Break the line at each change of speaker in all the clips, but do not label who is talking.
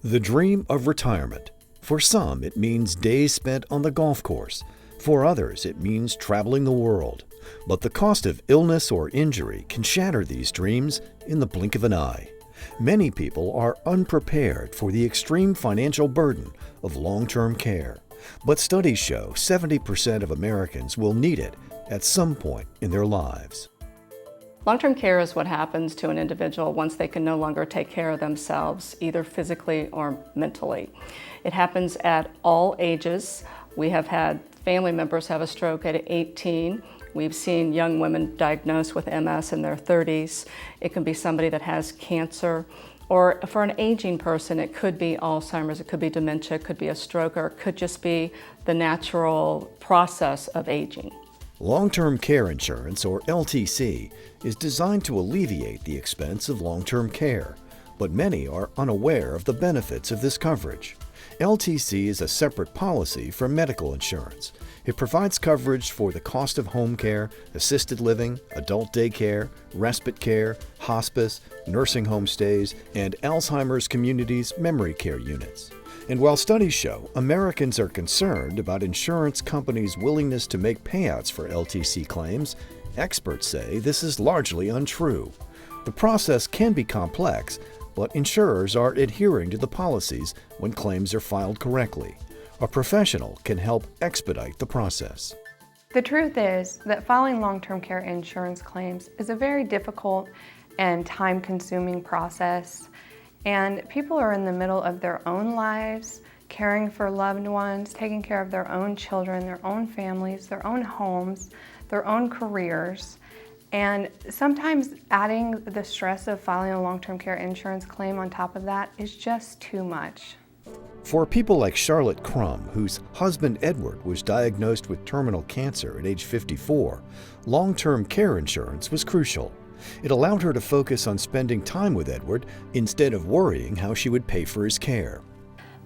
The dream of retirement. For some, it means days spent on the golf course. For others, it means traveling the world. But the cost of illness or injury can shatter these dreams in the blink of an eye. Many people are unprepared for the extreme financial burden of long-term care. But studies show 70% of Americans will need it at some point in their lives.
Long-term care is what happens to an individual once they can no longer take care of themselves, either physically or mentally. It happens at all ages. We have had family members have a stroke at 18. We've seen young women diagnosed with MS in their 30s. It can be somebody that has cancer, or for an aging person, it could be Alzheimer's, it could be dementia, it could be a stroke, or it could just be the natural process of aging.
Long-term care insurance, or LTC, is designed to alleviate the expense of long-term care, but many are unaware of the benefits of this coverage. LTC is a separate policy from medical insurance. It provides coverage for the cost of home care, assisted living, adult daycare, respite care, hospice, nursing home stays, and Alzheimer's communities memory care units. And while studies show Americans are concerned about insurance companies' willingness to make payouts for LTC claims, experts say this is largely untrue. The process can be complex, but insurers are adhering to the policies when claims are filed correctly. A professional can help expedite the process.
The truth is that filing long-term care insurance claims is a very difficult and time-consuming process. And people are in the middle of their own lives, caring for loved ones, taking care of their own children, their own families, their own homes, their own careers. And sometimes adding the stress of filing a long-term care insurance claim on top of that is just too much.
For people like Charlotte Crum, whose husband Edward was diagnosed with terminal cancer at age 54, long-term care insurance was crucial. It allowed her to focus on spending time with Edward instead of worrying how she would pay for his care.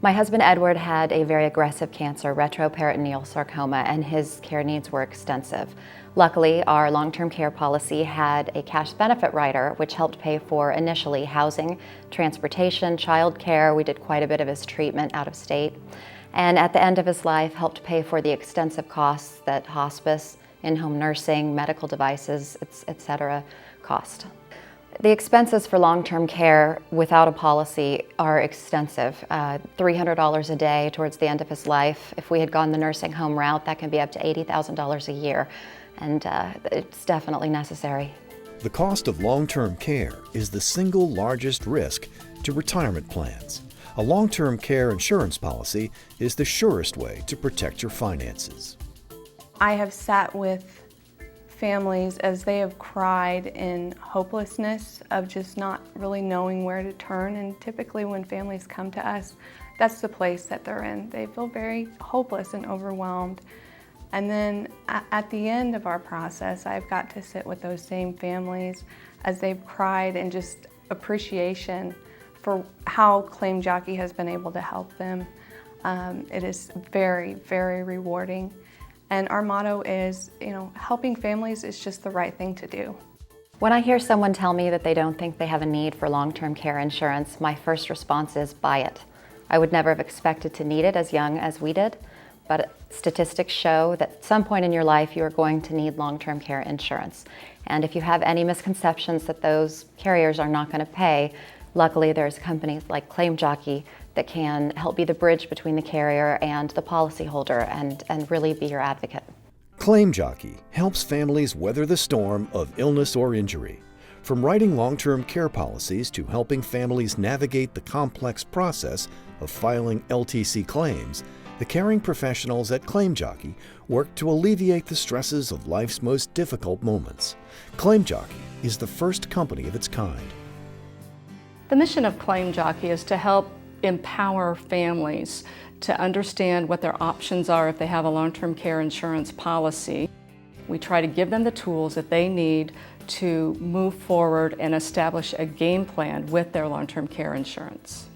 My husband Edward had a very aggressive cancer, retroperitoneal sarcoma, and his care needs were extensive. Luckily, our long-term care policy had a cash benefit rider, which helped pay for initially housing, transportation, child care. We did quite a bit of his treatment out of state. And at the end of his life, helped pay for the extensive costs that hospice, in-home nursing, medical devices, etc. cost. The expenses for long-term care without a policy are extensive. $300 a day towards the end of his life. If we had gone the nursing home route, that can be up to $80,000 a year, and it's definitely necessary.
The cost of long-term care is the single largest risk to retirement plans. A long-term care insurance policy is the surest way to protect your finances.
I have sat with families as they have cried in hopelessness of just not really knowing where to turn, and typically when families come to us, that's the place that they're in. They feel very hopeless and overwhelmed. And then at the end of our process, I've got to sit with those same families as they've cried in just appreciation for how Claim Jockey has been able to help them. It is very, very rewarding. And our motto is, helping families is just the right thing to do.
When I hear someone tell me that they don't think they have a need for long-term care insurance, my first response is buy it. I would never have expected to need it as young as we did, but statistics show that at some point in your life you are going to need long-term care insurance. And if you have any misconceptions that those carriers are not going to pay, luckily there's companies like Claim Jockey that can help be the bridge between the carrier and the policyholder and really be your advocate.
Claim Jockey helps families weather the storm of illness or injury. From writing long-term care policies to helping families navigate the complex process of filing LTC claims, the caring professionals at Claim Jockey work to alleviate the stresses of life's most difficult moments. Claim Jockey is the first company of its kind.
The mission of Claim Jockey is to help empower families to understand what their options are if they have a long-term care insurance policy. We try to give them the tools that they need to move forward and establish a game plan with their long-term care insurance.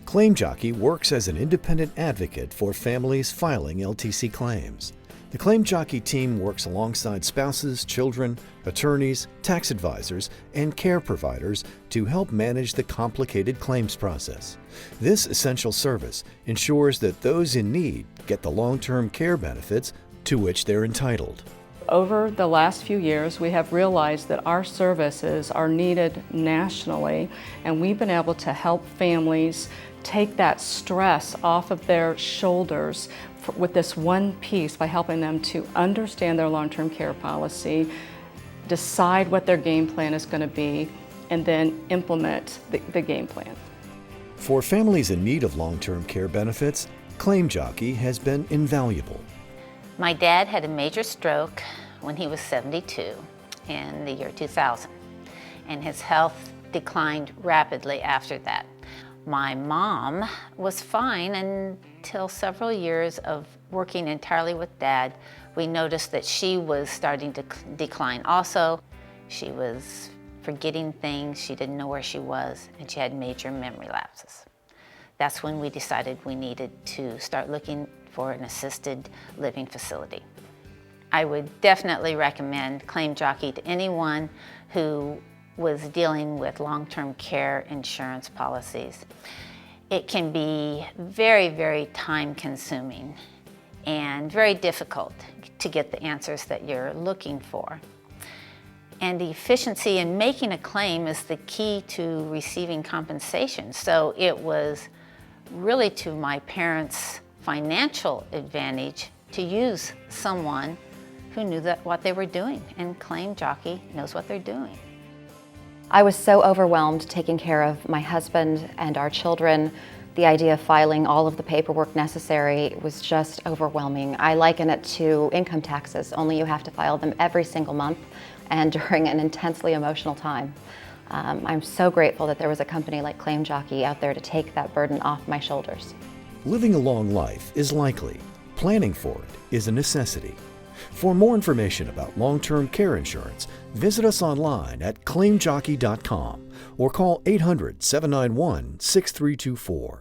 Claim Jockey works as an independent advocate for families filing LTC claims. The Claim Jockey team works alongside spouses, children, attorneys, tax advisors, and care providers to help manage the complicated claims process. This essential service ensures that those in need get the long-term care benefits to which they're entitled.
Over the last few years, we have realized that our services are needed nationally, and we've been able to help families take that stress off of their shoulders with this one piece by helping them to understand their long-term care policy, decide what their game plan is going to be, and then implement the game plan.
For families in need of long-term care benefits, Claim Jockey has been invaluable.
My dad had a major stroke when he was 72 in the year 2000, and his health declined rapidly after that. My mom was fine until several years of working entirely with Dad. We noticed that she was starting to decline also. She was forgetting things, she didn't know where she was, and she had major memory lapses. That's when we decided we needed to start looking for an assisted living facility. I would definitely recommend Claim Jockey to anyone who was dealing with long-term care insurance policies. It can be very, very time-consuming and very difficult to get the answers that you're looking for. And the efficiency in making a claim is the key to receiving compensation. So it was really to my parents' financial advantage to use someone who knew what they were doing, and Claim Jockey knows what they're doing.
I was so overwhelmed taking care of my husband and our children. The idea of filing all of the paperwork necessary was just overwhelming. I liken it to income taxes, only you have to file them every single month and during an intensely emotional time. I'm so grateful that there was a company like Claim Jockey out there to take that burden off my shoulders.
Living a long life is likely. Planning for it is a necessity. For more information about long-term care insurance, visit us online at claimjockey.com or call 800-791-6324.